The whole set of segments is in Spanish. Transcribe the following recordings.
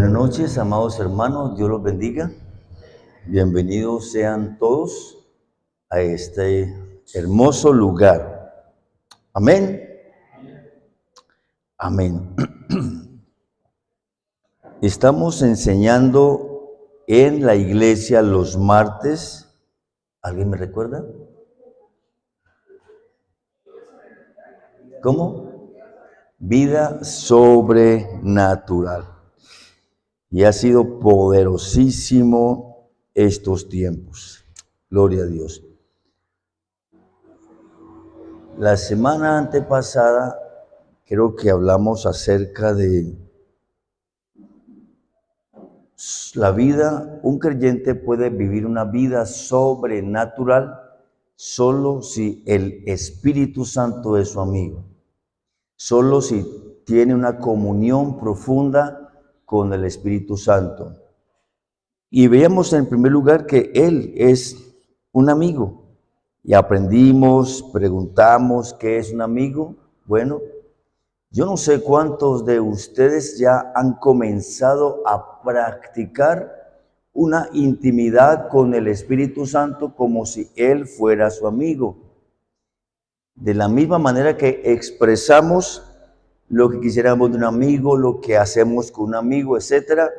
Buenas noches, amados hermanos, Dios los bendiga. Bienvenidos sean todos a este hermoso lugar. Amén. Amén. Estamos enseñando en la iglesia los martes. ¿Alguien me recuerda? ¿Cómo? Vida sobrenatural. Y ha sido poderosísimo estos tiempos. Gloria a Dios. La semana antepasada creo que hablamos acerca de la vida. Un creyente puede vivir una vida sobrenatural solo si el Espíritu Santo es su amigo. Solo si tiene una comunión profunda con el Espíritu Santo. Y veíamos en primer lugar que Él es un amigo. Y aprendimos, preguntamos, ¿qué es un amigo? Bueno, yo no sé cuántos de ustedes ya han comenzado a practicar una intimidad con el Espíritu Santo como si Él fuera su amigo. De la misma manera que expresamos lo que quisiéramos de un amigo, lo que hacemos con un amigo, etcétera,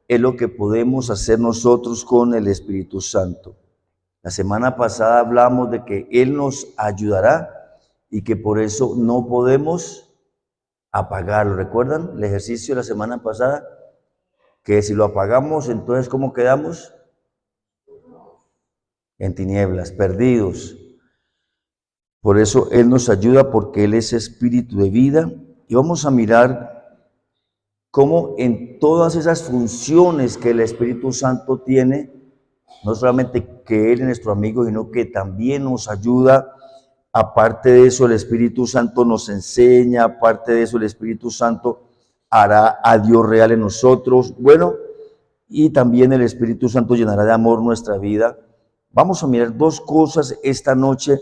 es lo que podemos hacer nosotros con el Espíritu Santo. La semana pasada hablamos de que Él nos ayudará y que por eso no podemos apagarlo. ¿Recuerdan el ejercicio de la semana pasada? Que si lo apagamos, entonces ¿cómo quedamos? En tinieblas, perdidos. Por eso Él nos ayuda porque Él es espíritu de vida. Y vamos a mirar cómo en todas esas funciones que el Espíritu Santo tiene, no solamente que Él es nuestro amigo, sino que también nos ayuda. Aparte de eso, el Espíritu Santo nos enseña, aparte de eso, el Espíritu Santo hará a Dios real en nosotros. Bueno, y también el Espíritu Santo llenará de amor nuestra vida. Vamos a mirar dos cosas esta noche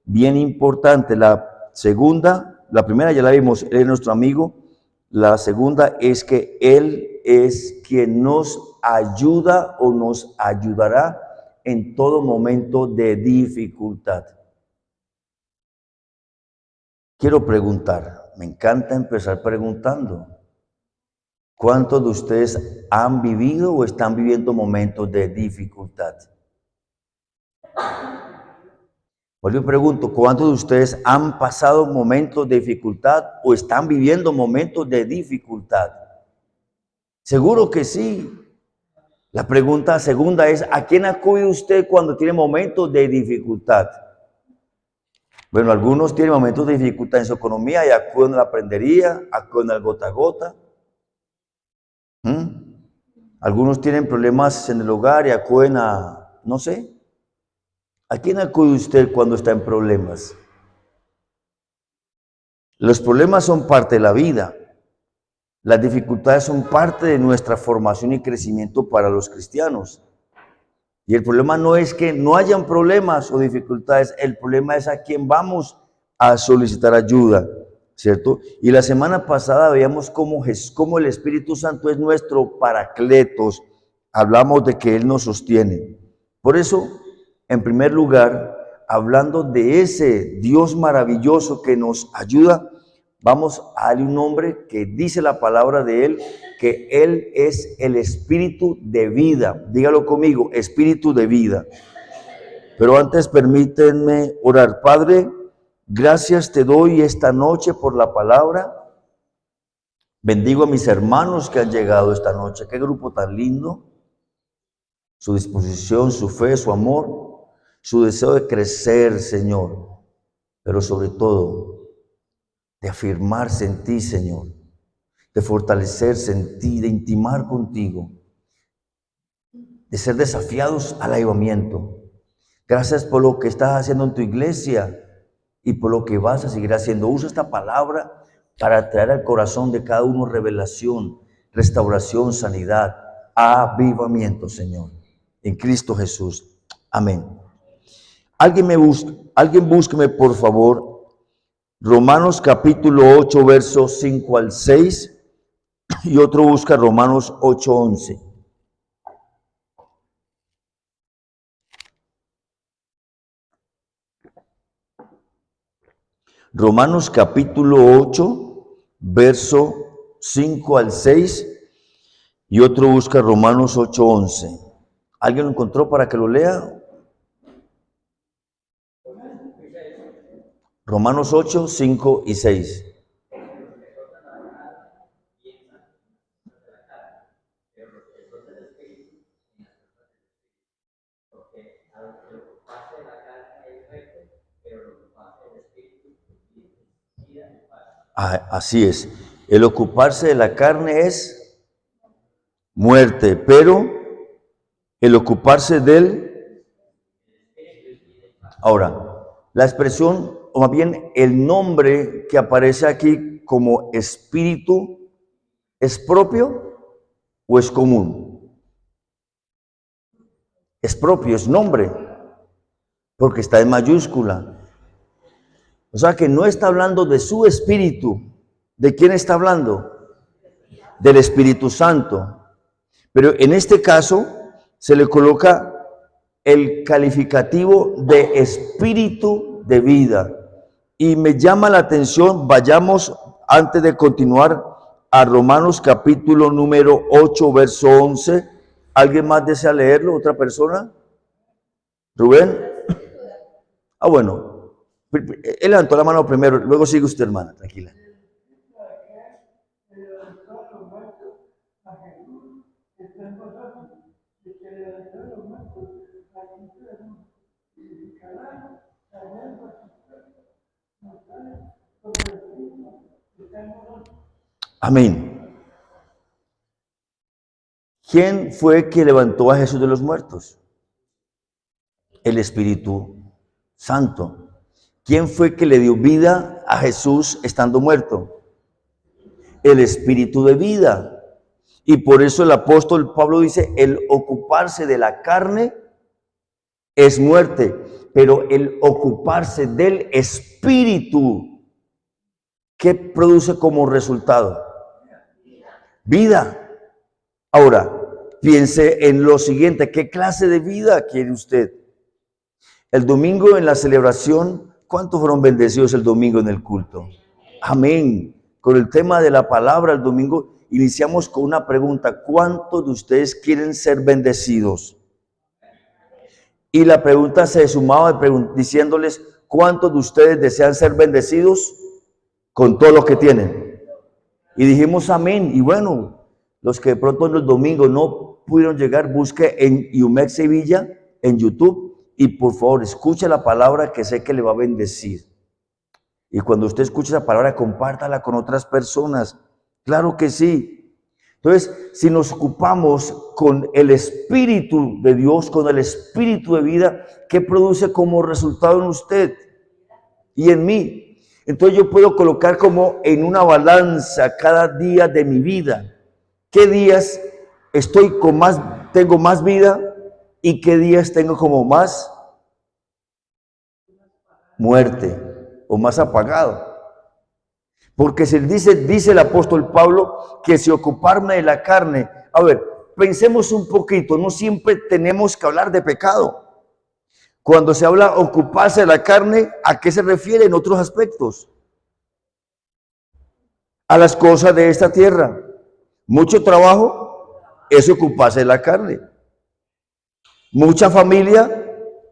bien importantes. La primera ya la vimos, Él es nuestro amigo. La segunda es que Él es quien nos ayuda o nos ayudará en todo momento de dificultad. Quiero preguntar, me encanta empezar preguntando, ¿cuántos de ustedes han vivido o están viviendo momentos de dificultad? Pues yo pregunto, ¿cuántos de ustedes han pasado momentos de dificultad o están viviendo momentos de dificultad? Seguro que sí. La pregunta segunda es, ¿a quién acude usted cuando tiene momentos de dificultad? Bueno, algunos tienen momentos de dificultad en su economía y acuden a la prendería, acuden al gota a gota. Algunos tienen problemas en el hogar y acuden a, no sé. ¿A quién acude usted cuando está en problemas? Los problemas son parte de la vida. Las dificultades son parte de nuestra formación y crecimiento para los cristianos. Y el problema no es que no hayan problemas o dificultades, el problema es a quién vamos a solicitar ayuda, ¿cierto? Y la semana pasada veíamos cómo el Espíritu Santo es nuestro paracletos. Hablamos de que Él nos sostiene. Por eso, en primer lugar, hablando de ese Dios maravilloso que nos ayuda, vamos a darle un nombre que dice la palabra de Él, que Él es el espíritu de vida. Dígalo conmigo, espíritu de vida. Pero antes permítanme orar. Padre, gracias te doy esta noche por la palabra. Bendigo a mis hermanos que han llegado esta noche. Qué grupo tan lindo. Su disposición, su fe, su amor, su deseo de crecer, Señor. Pero sobre todo, de afirmarse en ti, Señor, de fortalecerse en ti, de intimar contigo, de ser desafiados al avivamiento. Gracias por lo que estás haciendo en tu iglesia y por lo que vas a seguir haciendo. Usa esta palabra para traer al corazón de cada uno revelación, restauración, sanidad, avivamiento, Señor. En Cristo Jesús. Amén. Alguien búsqueme, por favor, Romanos capítulo 8, versos 5 al 6. y otro busca Romanos 8:11. Romanos capítulo 8, verso 5 al 6, y otro busca Romanos 8:11. ¿Alguien lo encontró para que lo lea? Romanos 8, 5 y 6. Así es. El ocuparse de la carne es muerte, pero el ocuparse del... Ahora, la expresión, o más bien el nombre que aparece aquí como espíritu, ¿es propio o es común? Es propio, es nombre, porque está en mayúscula. O sea que no está hablando de su espíritu. ¿De quién está hablando? Del Espíritu Santo. Pero en este caso se le coloca el calificativo de espíritu de vida. Y me llama la atención, vayamos antes de continuar a Romanos capítulo número 8, verso 11. ¿Alguien más desea leerlo? ¿Otra persona? ¿Rubén? Bueno. Él levantó la mano primero, luego sigue usted, hermana, tranquila. Amén. ¿Quién fue que levantó a Jesús de los muertos? El Espíritu Santo. ¿Quién fue que le dio vida a Jesús estando muerto? El Espíritu de vida. Y por eso el apóstol Pablo dice, el ocuparse de la carne es muerte, pero el ocuparse del Espíritu, ¿qué produce como resultado? Vida. Ahora, piense en lo siguiente, ¿qué clase de vida quiere usted? El domingo en la celebración, ¿cuántos fueron bendecidos el domingo en el culto? Amén. Con el tema de la palabra el domingo iniciamos con una pregunta: ¿cuántos de ustedes quieren ser bendecidos? Y la pregunta se sumaba diciéndoles: ¿cuántos de ustedes desean ser bendecidos con todo lo que tienen? Y dijimos amén. Y bueno, los que de pronto en los domingos no pudieron llegar, busque en Yumex Sevilla en YouTube y por favor escuche la palabra que sé que le va a bendecir. Y cuando usted escuche esa palabra, compártala con otras personas. Claro que sí. Entonces, si nos ocupamos con el Espíritu de Dios, con el Espíritu de vida, ¿qué produce como resultado en usted y en mí? Entonces yo puedo colocar como en una balanza cada día de mi vida. ¿Qué días tengo más vida y qué días tengo como más muerte o más apagado? Porque se dice el apóstol Pablo que si ocuparme de la carne, a ver, pensemos un poquito, no siempre tenemos que hablar de pecado. Cuando se habla ocuparse de la carne, ¿a qué se refiere en otros aspectos? A las cosas de esta tierra. Mucho trabajo es ocuparse de la carne. Mucha familia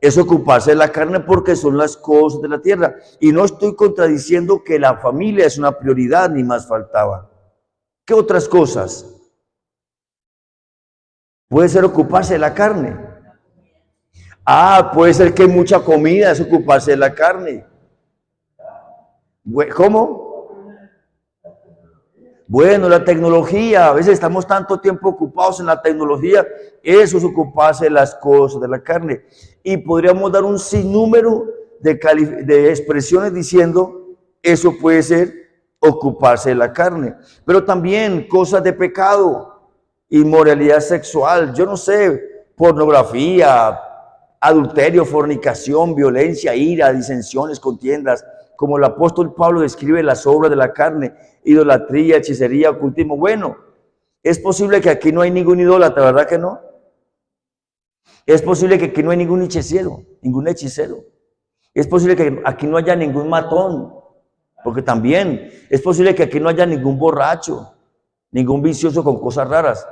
es ocuparse de la carne porque son las cosas de la tierra. Y no estoy contradiciendo que la familia es una prioridad, ni más faltaba. ¿Qué otras cosas? Puede ser ocuparse de la carne. Puede ser que mucha comida es ocuparse de la carne. ¿Cómo? Bueno, la tecnología, a veces estamos tanto tiempo ocupados en la tecnología, eso es ocuparse de las cosas de la carne. Y podríamos dar un sinnúmero de expresiones diciendo, eso puede ser ocuparse de la carne. Pero también cosas de pecado, inmoralidad sexual, yo no sé, pornografía, adulterio, fornicación, violencia, ira, disensiones, contiendas, como el apóstol Pablo describe las obras de la carne, idolatría, hechicería, ocultismo. Bueno, Es posible que aquí no hay ningún idólatra, ¿verdad que no? Es posible que aquí no hay ningún hechicero, ningún hechicero. Es posible que aquí no haya ningún matón, porque también es posible que aquí no haya ningún borracho, ningún vicioso con cosas raras.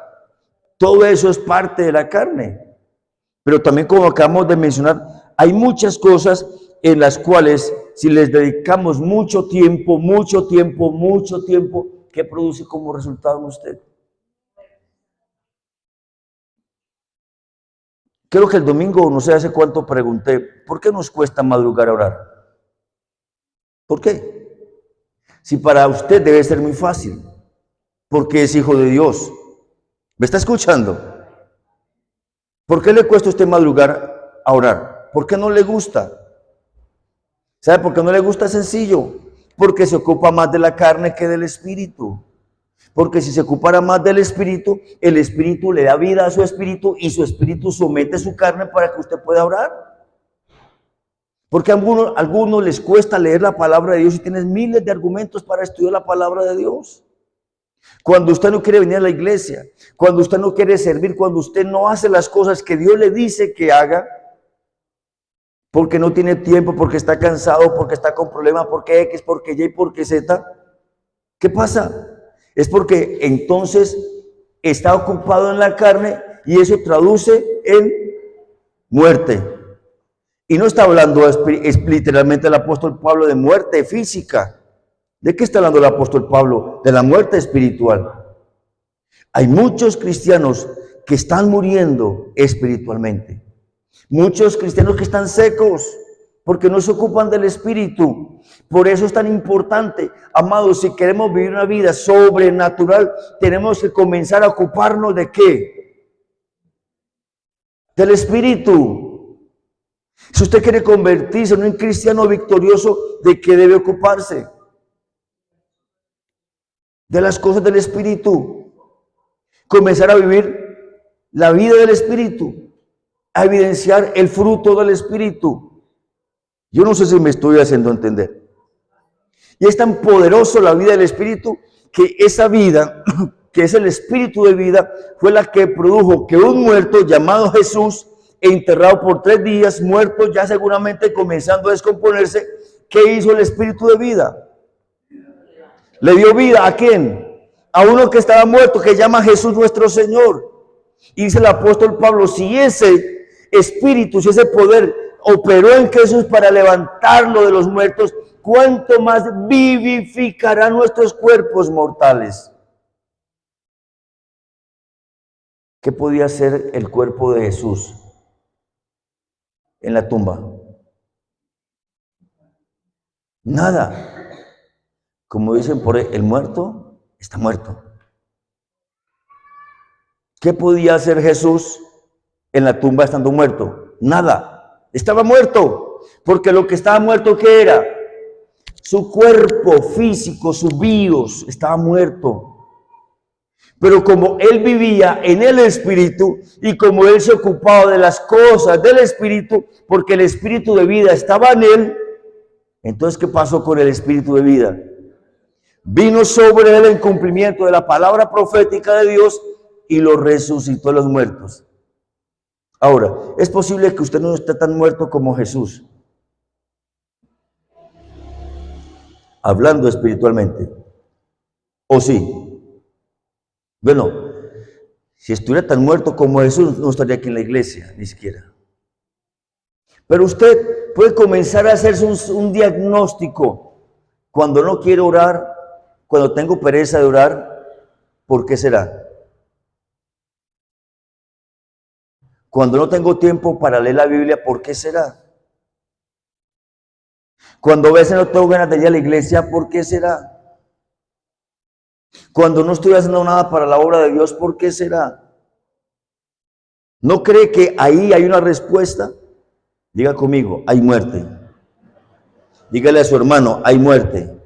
Todo eso es parte de la carne. Pero también, como acabamos de mencionar, hay muchas cosas en las cuales, si les dedicamos mucho tiempo, ¿qué produce como resultado en usted? Creo que el domingo, no sé hace cuánto, pregunté, ¿por qué nos cuesta madrugar a orar? ¿Por qué? Si para usted debe ser muy fácil, porque es hijo de Dios. ¿Me está escuchando? ¿Por qué le cuesta a usted madrugar a orar? ¿Por qué no le gusta? ¿Sabe por qué no le gusta? Es sencillo. Porque se ocupa más de la carne que del espíritu. Porque si se ocupara más del espíritu, el espíritu le da vida a su espíritu y su espíritu somete su carne para que usted pueda orar. Porque a algunos les cuesta leer la palabra de Dios y tienen miles de argumentos para estudiar la palabra de Dios. Cuando usted no quiere venir a la iglesia, cuando usted no quiere servir, cuando usted no hace las cosas que Dios le dice que haga, porque no tiene tiempo, porque está cansado, porque está con problemas, porque X, porque Y, porque Z, ¿qué pasa? Es porque entonces está ocupado en la carne y eso traduce en muerte. Y no está hablando literalmente el apóstol Pablo de muerte física. ¿De qué está hablando el apóstol Pablo? De la muerte espiritual. Hay muchos cristianos que están muriendo espiritualmente. Muchos cristianos que están secos porque no se ocupan del espíritu. Por eso es tan importante, amados, si queremos vivir una vida sobrenatural, tenemos que comenzar a ocuparnos ¿de qué? Del espíritu. Si usted quiere convertirse en un cristiano victorioso, ¿de qué debe ocuparse? De las cosas del espíritu. Comenzar a vivir la vida del espíritu, a evidenciar el fruto del espíritu. Yo no sé si me estoy haciendo entender. Y es tan poderoso la vida del espíritu que esa vida, que es el espíritu de vida, fue la que produjo que un muerto llamado Jesús, enterrado por 3 días, muerto ya seguramente comenzando a descomponerse, ¿qué hizo el espíritu de vida? ¿Le dio vida a quién? A uno que estaba muerto, que llama Jesús nuestro Señor. Y dice el apóstol Pablo, si ese espíritu, si ese poder operó en Jesús para levantarlo de los muertos, ¿cuánto más vivificará nuestros cuerpos mortales? ¿Qué podía hacer el cuerpo de Jesús en la tumba? Nada. Como dicen por ahí, el muerto está muerto. ¿Qué podía hacer Jesús en la tumba estando muerto? Nada. Estaba muerto. Porque lo que estaba muerto, ¿qué era? Su cuerpo físico, su bios, estaba muerto. Pero como él vivía en el espíritu y como él se ocupaba de las cosas del espíritu, porque el espíritu de vida estaba en él, entonces ¿qué pasó con el espíritu de vida? Vino sobre él en cumplimiento de la palabra profética de Dios y lo resucitó de los muertos. Ahora, es posible que usted no esté tan muerto como Jesús, hablando espiritualmente, ¿o sí? Bueno, si estuviera tan muerto como Jesús, no estaría aquí en la iglesia, ni siquiera. Pero usted puede comenzar a hacerse un diagnóstico. Cuando no quiero orar, cuando tengo pereza de orar, ¿por qué será? Cuando no tengo tiempo para leer la Biblia, ¿por qué será? Cuando a veces no tengo ganas de ir a la iglesia, ¿por qué será? Cuando no estoy haciendo nada para la obra de Dios, ¿por qué será? ¿No cree que ahí hay una respuesta? Diga conmigo, hay muerte. Dígale a su hermano, hay muerte.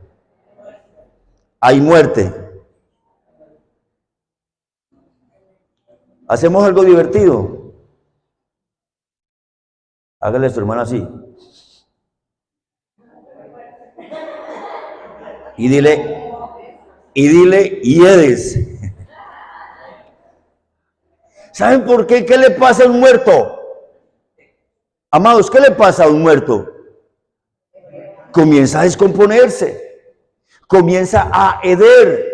Hay muerte. ¿Hacemos algo divertido? Hágale a su hermano así. Y dile, y eres. ¿Saben por qué? ¿Qué le pasa a un muerto? Amados, ¿qué le pasa a un muerto? Comienza a descomponerse, comienza a heder,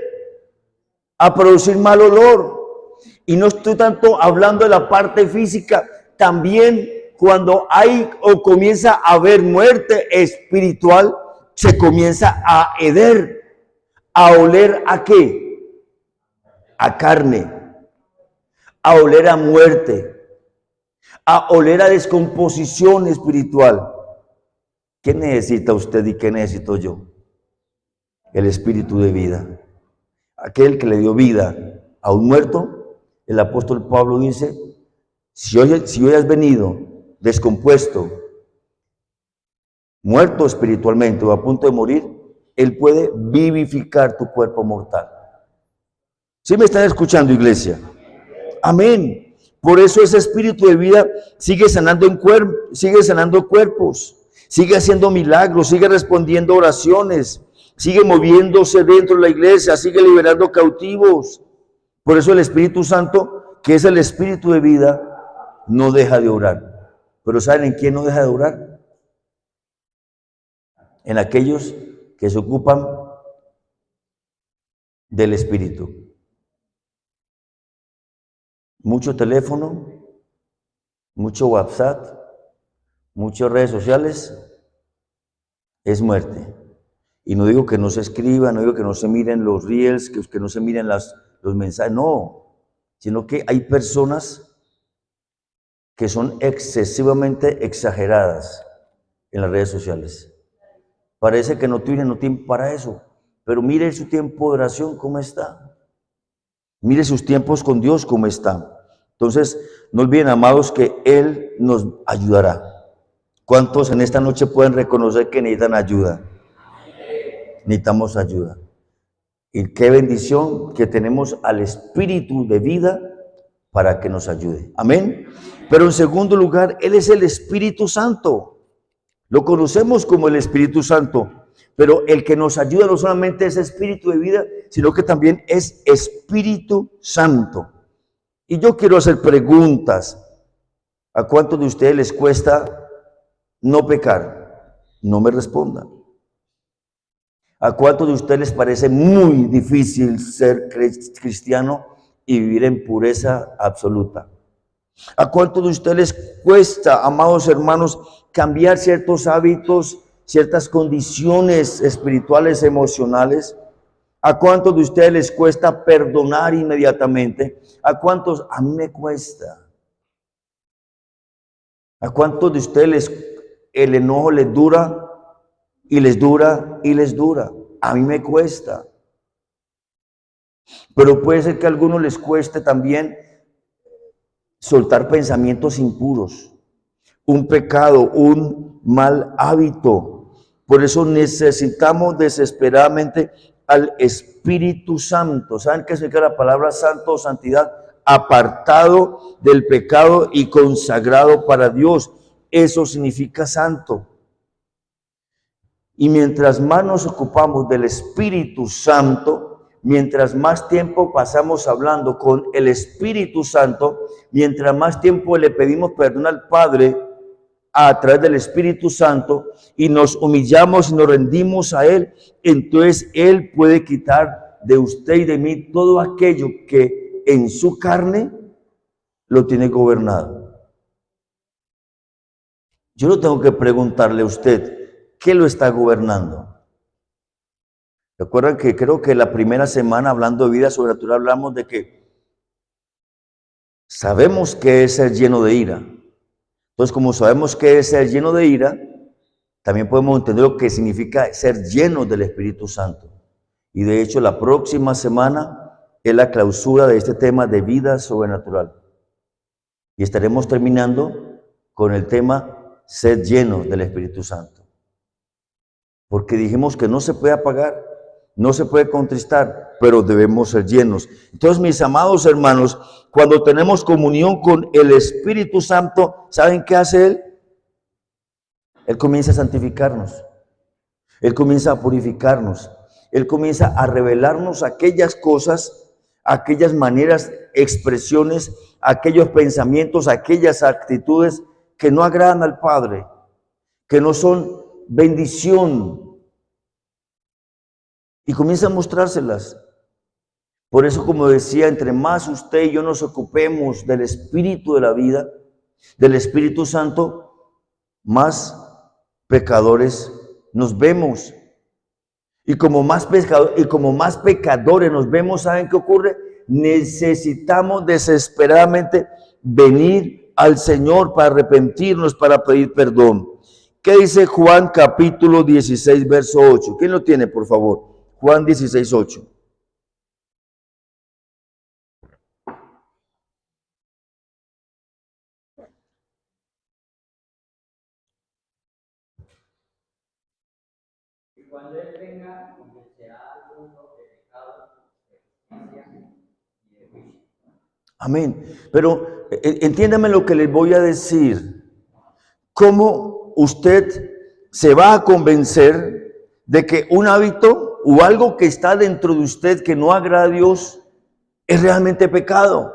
a producir mal olor. Y no estoy tanto hablando de la parte física, también cuando hay o comienza a haber muerte espiritual, se comienza a heder, a oler ¿a qué? A carne, a oler a muerte, a oler a descomposición espiritual. ¿Qué necesita usted y qué necesito yo? El espíritu de vida. Aquel que le dio vida a un muerto, el apóstol Pablo dice, si hoy has venido descompuesto, muerto espiritualmente o a punto de morir, Él puede vivificar tu cuerpo mortal. ¿Sí me están escuchando, iglesia? Amén. Por eso ese espíritu de vida sigue sanando cuerpos, sigue haciendo milagros, sigue respondiendo oraciones, sigue moviéndose dentro de la iglesia, sigue liberando cautivos. Por eso el Espíritu Santo, que es el espíritu de vida, no deja de orar. Pero ¿saben en quién no deja de orar? En aquellos que se ocupan del espíritu. Mucho teléfono, mucho WhatsApp, muchas redes sociales, es muerte. Y no digo que no se escriban, no digo que no se miren los reels, que no se miren los mensajes, no. Sino que hay personas que son excesivamente exageradas en las redes sociales. Parece que no tienen tiempo para eso, pero mire su tiempo de oración cómo está. Mire sus tiempos con Dios cómo están. Entonces, no olviden, amados, que Él nos ayudará. ¿Cuántos en esta noche pueden reconocer que necesitan ayuda? Necesitamos ayuda. Y qué bendición que tenemos al Espíritu de vida para que nos ayude. Amén. Pero en segundo lugar, Él es el Espíritu Santo. Lo conocemos como el Espíritu Santo. Pero el que nos ayuda no solamente es Espíritu de vida, sino que también es Espíritu Santo. Y yo quiero hacer preguntas. ¿A cuántos de ustedes les cuesta no pecar? No me respondan. ¿A cuántos de ustedes les parece muy difícil ser cristiano y vivir en pureza absoluta? ¿A cuántos de ustedes les cuesta, amados hermanos, cambiar ciertos hábitos, ciertas condiciones espirituales, emocionales? ¿A cuántos de ustedes les cuesta perdonar inmediatamente? ¿A cuántos? A mí me cuesta. ¿A cuántos de ustedes el enojo les dura y les dura y les dura? A mí me cuesta. Pero puede ser que a algunos les cueste también soltar pensamientos impuros, un pecado, un mal hábito. Por eso necesitamos desesperadamente al Espíritu Santo. ¿Saben qué significa la palabra santo o santidad? Apartado del pecado y consagrado para Dios. Eso significa santo. Y mientras más nos ocupamos del Espíritu Santo, mientras más tiempo pasamos hablando con el Espíritu Santo, mientras más tiempo le pedimos perdón al Padre a través del Espíritu Santo y nos humillamos y nos rendimos a Él, entonces Él puede quitar de usted y de mí todo aquello que en su carne lo tiene gobernado. Yo no tengo que preguntarle a usted, ¿qué lo está gobernando? Recuerdan que creo que la primera semana hablando de vida sobrenatural hablamos de que sabemos que es ser lleno de ira. Entonces, como sabemos que es ser lleno de ira, también podemos entender lo que significa ser lleno del Espíritu Santo. Y de hecho, la próxima semana es la clausura de este tema de vida sobrenatural. Y estaremos terminando con el tema ser lleno del Espíritu Santo. Porque dijimos que no se puede apagar, no se puede contristar, pero debemos ser llenos. Entonces, mis amados hermanos, cuando tenemos comunión con el Espíritu Santo, ¿saben qué hace Él? Él comienza a santificarnos. Él comienza a purificarnos. Él comienza a revelarnos aquellas cosas, aquellas maneras, expresiones, aquellos pensamientos, aquellas actitudes que no agradan al Padre, que no son bendición. Y comienza a mostrárselas. Por eso, como decía, entre más usted y yo nos ocupemos del Espíritu de la vida, del Espíritu Santo, más pecadores nos vemos. Y como más pecadores nos vemos, ¿saben qué ocurre? Necesitamos desesperadamente venir al Señor para arrepentirnos, para pedir perdón. ¿Qué dice Juan capítulo 16, verso 8? ¿Quién lo tiene, por favor? Juan 16, 8. Cuando Él venga, convencerá al mundo de pecado, de justicia y de juicio. Amén. Pero entiéndame lo que les voy a decir. ¿Cómo usted se va a convencer de que un hábito o algo que está dentro de usted que no agrada a Dios es realmente pecado?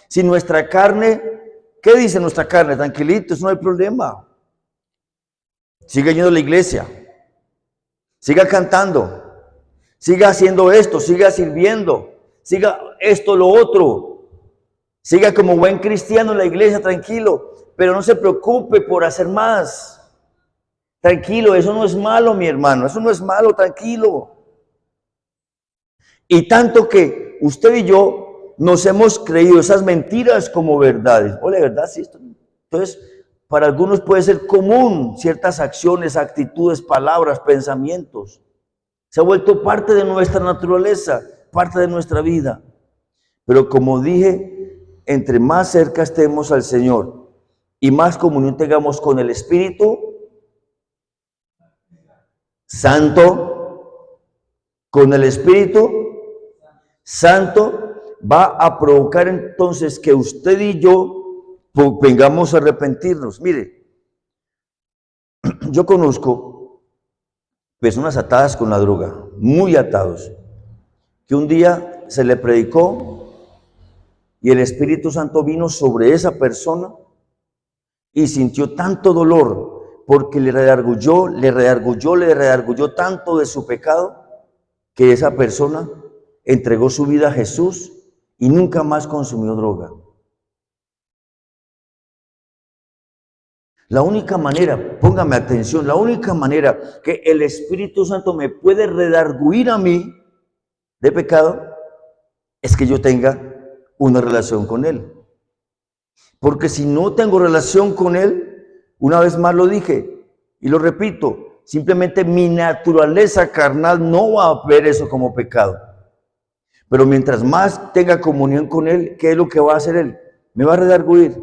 Si nuestra carne, ¿qué dice nuestra carne? Tranquilitos, no hay problema. Siga yendo a la iglesia, siga cantando, siga haciendo esto, siga sirviendo, siga esto, lo otro. Siga como buen cristiano en la iglesia, tranquilo, pero no se preocupe por hacer más. Tranquilo, eso no es malo, mi hermano, eso no es malo, tranquilo. Y tanto que usted y yo nos hemos creído esas mentiras como verdades. Oye, ¿verdad? Sí, esto. Entonces, para algunos puede ser común ciertas acciones, actitudes, palabras, pensamientos. Se ha vuelto parte de nuestra naturaleza, parte de nuestra vida. Pero como dije, entre más cerca estemos al Señor y más comunión tengamos con el Espíritu Santo, con el Espíritu Santo, va a provocar entonces que usted y yo vengamos a arrepentirnos. Mire, yo conozco personas atadas con la droga, muy atados, que un día se le predicó y el Espíritu Santo vino sobre esa persona y sintió tanto dolor porque le redargulló tanto de su pecado que esa persona entregó su vida a Jesús y nunca más consumió droga. La única manera, póngame atención, la única manera que el Espíritu Santo me puede redarguir a mí de pecado es que yo tenga una relación con Él. Porque si no tengo relación con Él, una vez más lo dije y lo repito, simplemente mi naturaleza carnal no va a ver eso como pecado. Pero mientras más tenga comunión con Él, ¿qué es lo que va a hacer Él? Me va a redarguir.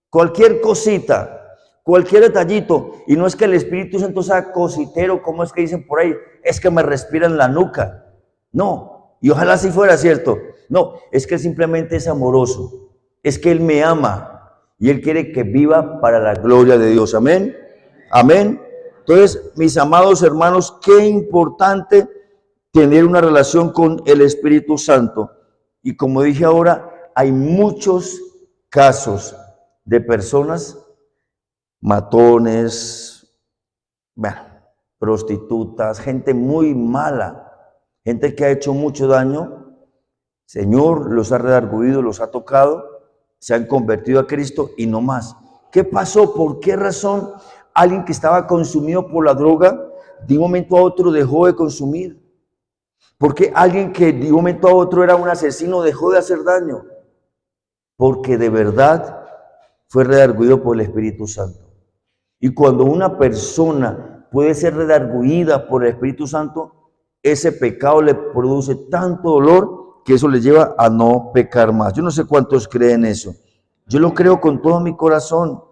Cualquier cosita, cualquier detallito. Y no es que el Espíritu Santo sea cositero, como es que dicen por ahí, es que me respira en la nuca. No, y ojalá si fuera cierto. No, es que Él simplemente es amoroso. Es que Él me ama y Él quiere que viva para la gloria de Dios. Amén. Amén. Entonces, mis amados hermanos, qué importante tener una relación con el Espíritu Santo. Y como dije ahora, hay muchos casos de personas matones, bueno, prostitutas, gente muy mala, gente que ha hecho mucho daño. Señor los ha redarguido, los ha tocado, se han convertido a Cristo y no más. ¿Qué pasó? ¿Por qué razón alguien que estaba consumido por la droga de un momento a otro dejó de consumir? ¿Por qué alguien que de un momento a otro era un asesino dejó de hacer daño? Porque de verdad fue redarguido por el Espíritu Santo. Y cuando una persona puede ser redarguida por el Espíritu Santo, ese pecado le produce tanto dolor que eso le lleva a no pecar más. Yo no sé cuántos creen eso. Yo lo creo con todo mi corazón.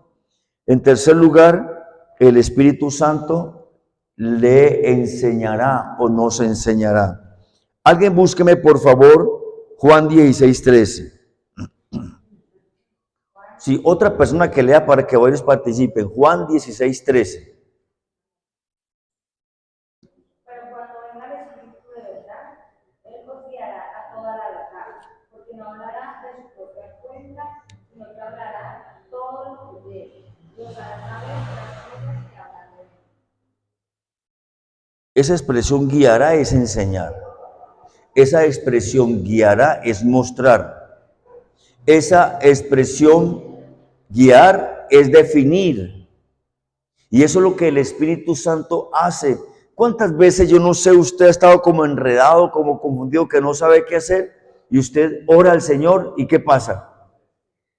En tercer lugar, el Espíritu Santo le enseñará o nos enseñará. Alguien búsqueme, por favor, Juan 16, 13. Sí, otra persona que lea para que varios participen. Juan 16, 13. Pero cuando venga el Espíritu de verdad, Él os guiará a toda la verdad, porque no hablará de su propia cuenta, sino que hablará todo lo que ve. Los hará saber las cosas que hablan de él. Esa expresión guiará es enseñar. Esa expresión guiará es mostrar. Esa expresión guiar es definir. Y eso es lo que el Espíritu Santo hace. ¿Cuántas veces, yo no sé, usted ha estado como enredado, como confundido, que no sabe qué hacer? Y usted ora al Señor, ¿y qué pasa?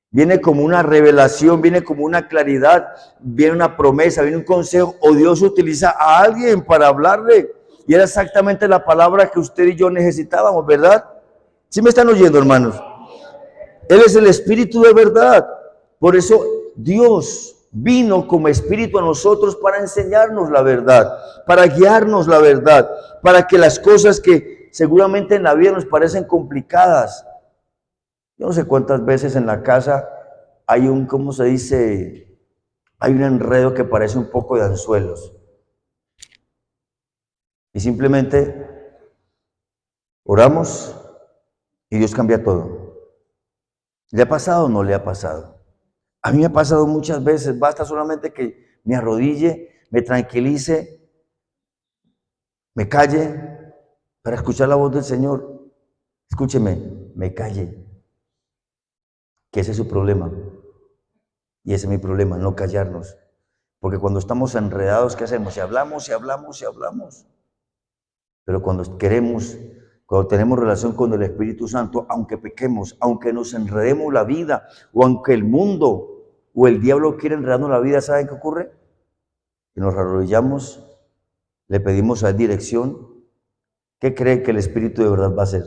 Viene como una revelación, viene como una claridad, viene una promesa, viene un consejo, o Dios utiliza a alguien para hablarle. Y era exactamente la palabra que usted y yo necesitábamos, ¿verdad? ¿Sí me están oyendo, hermanos? Él es el Espíritu de verdad. Por eso Dios vino como Espíritu a nosotros para enseñarnos la verdad, para guiarnos la verdad, para que las cosas que seguramente en la vida nos parecen complicadas. Yo no sé cuántas veces en la casa hay un, ¿cómo se dice? Hay un enredo que parece un poco de anzuelos. Y simplemente oramos y Dios cambia todo. ¿Le ha pasado o no le ha pasado? A mí me ha pasado muchas veces, basta solamente que me arrodille, me tranquilice, me calle para escuchar la voz del Señor. Escúcheme, me calle, que ese es su problema. Y ese es mi problema, no callarnos. Porque cuando estamos enredados, ¿qué hacemos? Si hablamos, si hablamos, si hablamos. Pero cuando queremos, cuando tenemos relación con el Espíritu Santo, aunque pequemos, aunque nos enredemos la vida, o aunque el mundo o el diablo quiera enredarnos la vida, ¿saben qué ocurre? Que nos arrodillamos, le pedimos a él dirección. ¿Qué cree que el Espíritu de verdad va a hacer?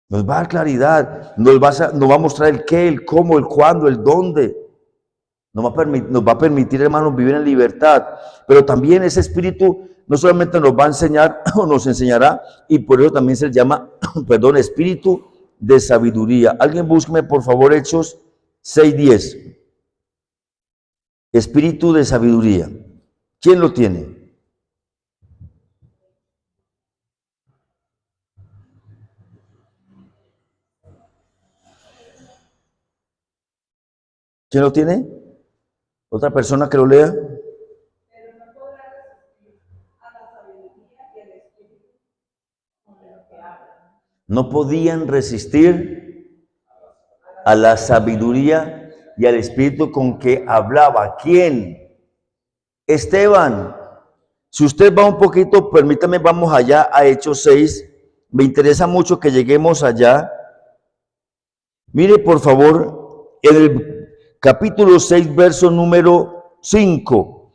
Nos va a dar claridad, nos va a mostrar el qué, el cómo, el cuándo, el dónde. Nos va a permitir, hermanos, vivir en libertad. Pero también ese Espíritu no solamente nos va a enseñar o nos enseñará, y por eso también se le llama, perdón, Espíritu de sabiduría. Alguien búsqueme, por favor, Hechos 6:10. Espíritu de sabiduría. ¿Quién lo tiene? ¿Quién lo tiene? ¿Otra persona que lo lea? Pero no podrá resistir a la sabiduría y al espíritu con lo que habla. No podían resistir a la sabiduría y al espíritu con que hablaba. ¿Quién? Esteban. Si usted va un poquito, permítame, vamos allá a Hechos 6. Me interesa mucho que lleguemos allá. Mire, por favor, en el capítulo 6, verso número 5.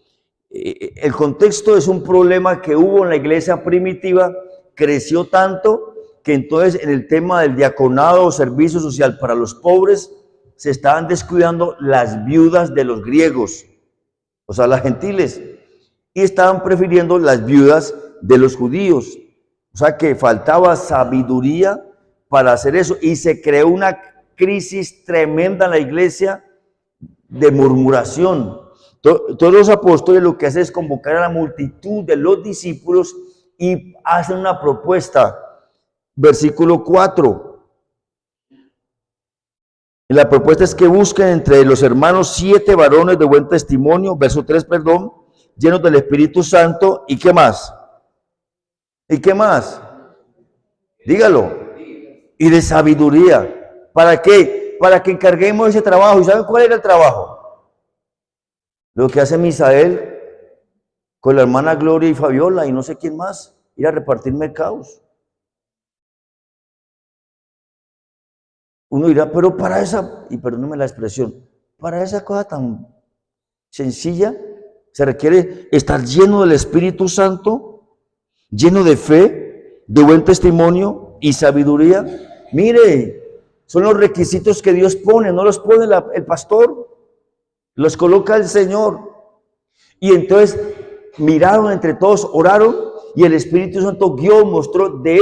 El contexto es un problema que hubo en la iglesia primitiva, creció tanto que entonces en el tema del diaconado o servicio social para los pobres se estaban descuidando las viudas de los griegos, o sea, las gentiles, y estaban prefiriendo las viudas de los judíos. O sea que faltaba sabiduría para hacer eso y se creó una crisis tremenda en la iglesia de murmuración. Todos los apóstoles lo que hacen es convocar a la multitud de los discípulos y hacen una propuesta. Versículo 4. Y la propuesta es que busquen entre los hermanos 7 varones de buen testimonio, verso 3, perdón, llenos del Espíritu Santo. ¿Y qué más? ¿Y qué más? Dígalo. Y de sabiduría. ¿Para qué? Para que encarguemos ese trabajo. ¿Y saben cuál era el trabajo? Lo que hace Misael con la hermana Gloria y Fabiola y no sé quién más, ir a repartir mercados. Uno dirá, pero para esa, y perdóneme la expresión, para esa cosa tan sencilla, se requiere estar lleno del Espíritu Santo, lleno de fe, de buen testimonio y sabiduría. Mire, son los requisitos que Dios pone, no los pone el pastor, los coloca el Señor. Y entonces miraron entre todos, oraron, y el Espíritu Santo guió, mostró de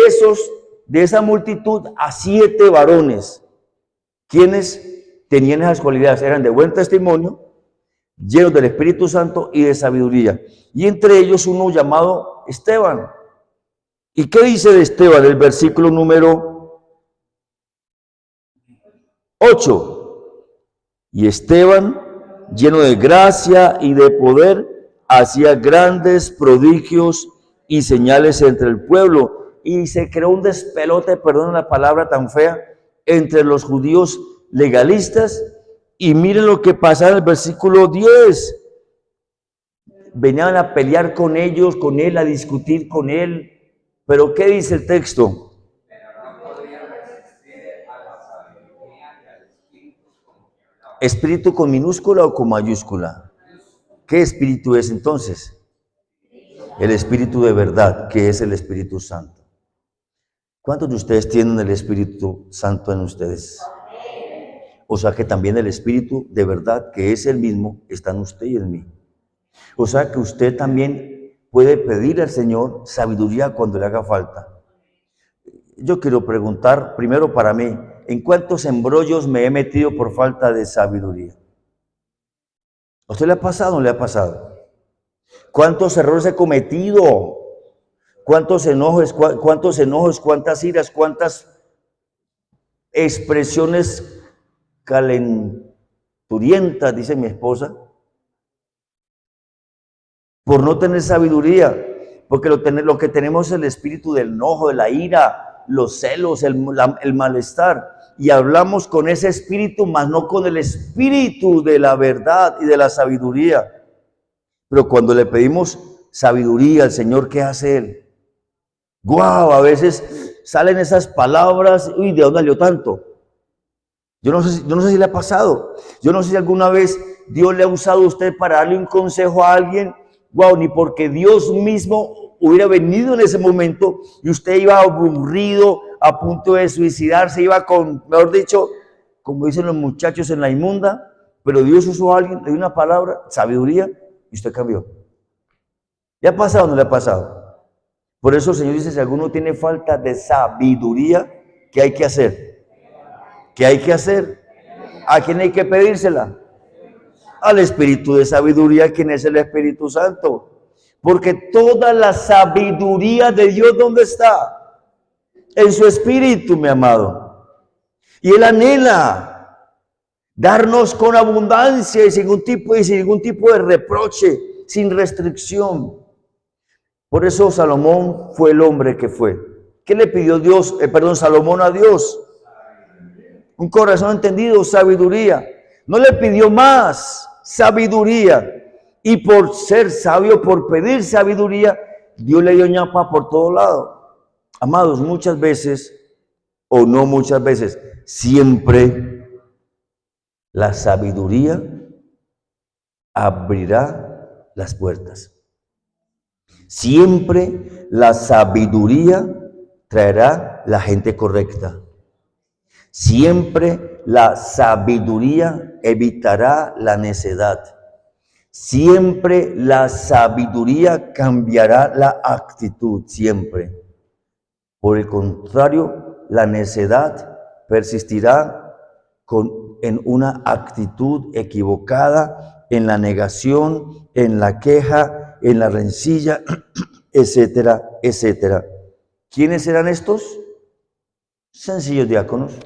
esa multitud a 7 varones, quienes tenían esas cualidades, eran de buen testimonio, llenos del Espíritu Santo y de sabiduría. Y entre ellos uno llamado Esteban. ¿Y qué dice de Esteban? El versículo número 8. Y Esteban, lleno de gracia y de poder, hacía grandes prodigios y señales entre el pueblo. Y se creó un despelote, perdón la palabra tan fea, entre los judíos legalistas. Y miren lo que pasa en el versículo 10. Venían a pelear con ellos, con él, a discutir con él. Pero ¿qué dice el texto? ¿Espíritu con minúscula o con mayúscula? ¿Qué espíritu es entonces? El espíritu de verdad, que es el Espíritu Santo. ¿Cuántos de ustedes tienen el Espíritu Santo en ustedes? O sea que también el Espíritu de verdad, que es el mismo, está en usted y en mí. O sea que usted también puede pedir al Señor sabiduría cuando le haga falta. Yo quiero preguntar primero para mí, ¿en cuántos embrollos me he metido por falta de sabiduría? ¿A usted le ha pasado o no le ha pasado? ¿Cuántos errores he cometido? ¿Cuántos enojos, cuántas iras, cuántas expresiones calenturientas, dice mi esposa, por no tener sabiduría? Porque lo que tenemos es el espíritu del enojo, de la ira, los celos, el malestar. Y hablamos con ese espíritu, mas no con el espíritu de la verdad y de la sabiduría. Pero cuando le pedimos sabiduría al Señor, ¿qué hace Él? ¡Guau! A veces salen esas palabras, uy, ¿de dónde salió tanto? Yo no sé si le ha pasado. Yo no sé si alguna vez Dios le ha usado a usted para darle un consejo a alguien. ¡Guau! Ni porque Dios mismo hubiera venido en ese momento y usted iba aburrido, a punto de suicidarse, iba con, mejor dicho, como dicen los muchachos, en la inmunda, pero Dios usó a alguien, le dio una palabra, sabiduría, y usted cambió. ¿Le ha pasado o no le ha pasado? Por eso el Señor dice, si alguno tiene falta de sabiduría, ¿qué hay que hacer? ¿Qué hay que hacer? ¿A quién hay que pedírsela? Al Espíritu de sabiduría, quien es el Espíritu Santo. Porque toda la sabiduría de Dios, ¿dónde está? En su Espíritu, mi amado. Y Él anhela darnos con abundancia y sin ningún tipo de reproche, sin restricción. Por eso Salomón fue el hombre que fue. ¿Qué le pidió Salomón a Dios? Un corazón entendido, sabiduría. No le pidió más, sabiduría. Y por ser sabio, por pedir sabiduría, Dios le dio ñapa por todo lado. Amados, muchas veces, o no muchas veces, siempre la sabiduría abrirá las puertas. Siempre la sabiduría traerá la gente correcta. Siempre la sabiduría evitará la necedad. Siempre la sabiduría cambiará la actitud, siempre. Por el contrario, la necedad persistirá en una actitud equivocada, en la negación, en la queja, en la rencilla, etcétera, etcétera. ¿Quiénes eran estos? Sencillos diáconos.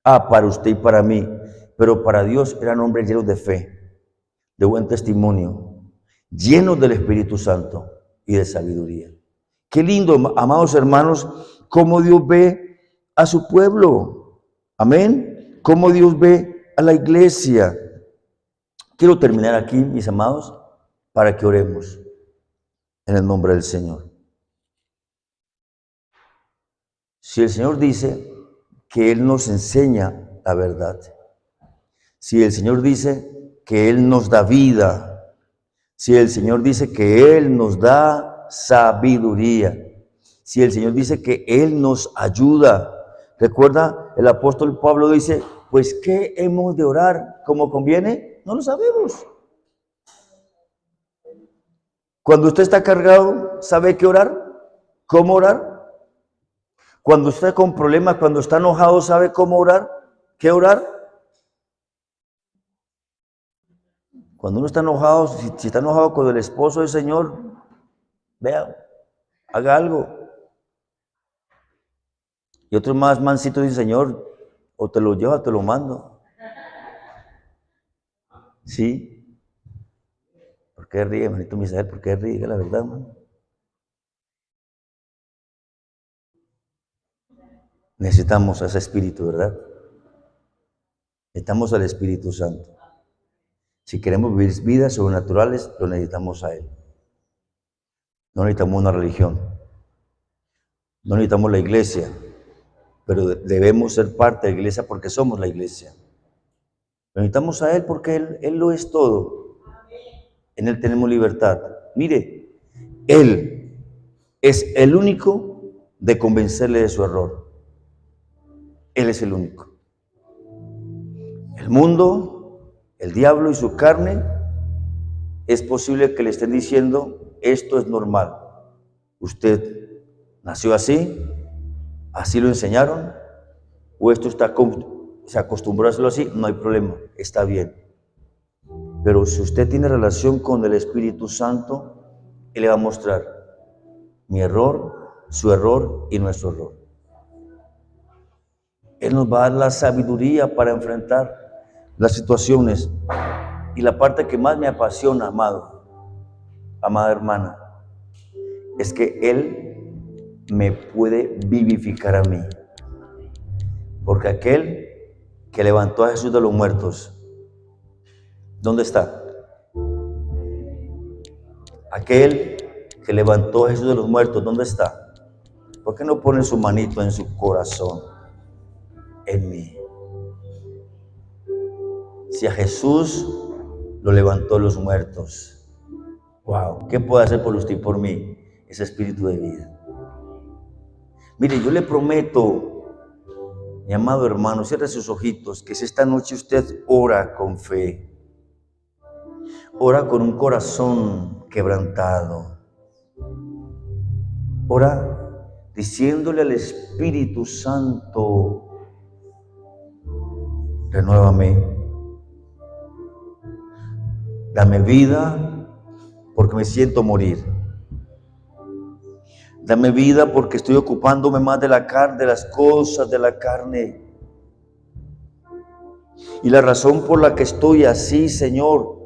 Para usted y para mí, pero para Dios eran hombres llenos de fe, de buen testimonio, llenos del Espíritu Santo y de sabiduría. Qué lindo, amados hermanos, cómo Dios ve a su pueblo. Amén. Cómo Dios ve a la iglesia. Quiero terminar aquí, mis amados, para que oremos en el nombre del Señor. Si el Señor dice que Él nos enseña la verdad, si el Señor dice que Él nos da vida, si el Señor dice que Él nos da sabiduría, si el Señor dice que Él nos ayuda, recuerda, el apóstol Pablo dice, pues ¿qué hemos de orar como conviene? No lo sabemos. Cuando usted está cargado, ¿sabe qué orar? ¿Cómo orar? Cuando usted está con problemas, cuando está enojado, ¿sabe cómo orar? ¿Qué orar? Cuando uno está enojado, si está enojado con el esposo del Señor, vea, haga algo. Y otro más mansito dice, Señor, O te lo llevo o te lo mando. ¿Sí? ¿Por qué ríe, hermanito Misael? ¿Por qué ríe? Diga la verdad, hermano. Necesitamos a ese Espíritu, ¿verdad? Necesitamos al Espíritu Santo. Si queremos vivir vidas sobrenaturales, lo necesitamos a Él. No necesitamos una religión. No necesitamos la iglesia. Pero debemos ser parte de la iglesia porque somos la iglesia. Lo necesitamos a Él porque Él lo es todo. En Él tenemos libertad. Mire, Él es el único de convencerle de su error. Él es el único. El mundo, el diablo y su carne, es posible que le estén diciendo, esto es normal. Usted nació así, así lo enseñaron, o esto se acostumbró a hacerlo así, no hay problema, está bien. Pero si usted tiene relación con el Espíritu Santo, Él le va a mostrar mi error, su error y nuestro error. Él nos va a dar la sabiduría para enfrentar las situaciones. Y la parte que más me apasiona, amada hermana, es que Él me puede vivificar a mí. Porque aquel que levantó a Jesús de los muertos, ¿dónde está? Aquel que levantó a Jesús de los muertos, ¿dónde está? ¿Por qué no pone su manito en su corazón? En mí. Si a Jesús lo levantó los muertos, wow, ¿qué puede hacer por usted y por mí? Ese espíritu de vida. Mire, yo le prometo, mi amado hermano, cierre sus ojitos, que si esta noche usted ora con fe, ora con un corazón quebrantado, ora diciéndole al Espíritu Santo, renuévame, dame vida porque me siento morir. Dame vida porque estoy ocupándome más de la carne, de las cosas de la carne. Y la razón por la que estoy así, Señor,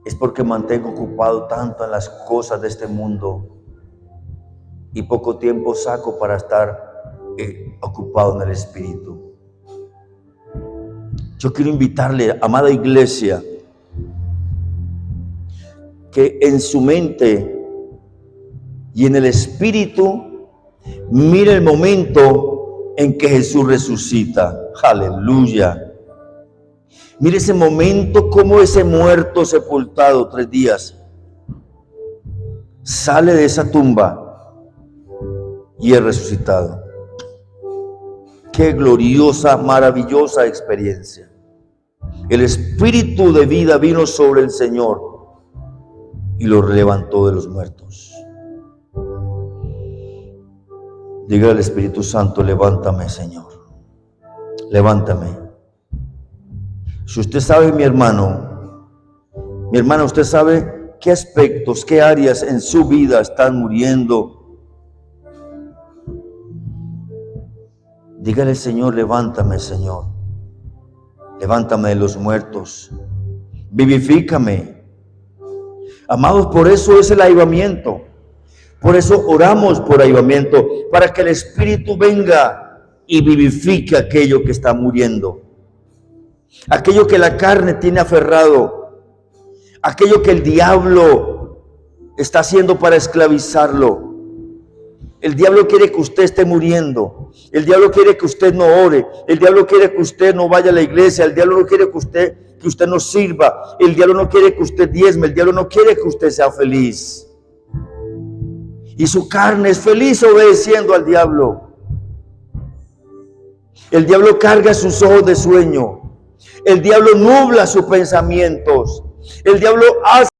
es porque mantengo ocupado tanto en las cosas de este mundo y poco tiempo saco para estar ocupado en el Espíritu. Yo quiero invitarle, amada iglesia, que en su mente y en el Espíritu mire el momento en que Jesús resucita. Aleluya. Mire ese momento, como ese muerto sepultado 3 días sale de esa tumba y es resucitado. Qué gloriosa, maravillosa experiencia. El Espíritu de vida vino sobre el Señor y lo levantó de los muertos. Diga al Espíritu Santo, levántame, Señor. Levántame. Si usted sabe, mi hermana, usted sabe qué aspectos, qué áreas en su vida están muriendo. Dígale, Señor, levántame, Señor. Levántame de los muertos. Vivifícame. Amados, por eso es el avivamiento. Por eso oramos por avivamiento, para que el Espíritu venga y vivifique aquello que está muriendo. Aquello que la carne tiene aferrado. Aquello que el diablo está haciendo para esclavizarlo. El diablo quiere que usted esté muriendo. El diablo quiere que usted no ore. El diablo quiere que usted no vaya a la iglesia. El diablo no quiere que usted no sirva. El diablo no quiere que usted diezme. El diablo no quiere que usted sea feliz. Y su carne es feliz obedeciendo al diablo. El diablo carga sus ojos de sueño. El diablo nubla sus pensamientos. El diablo hace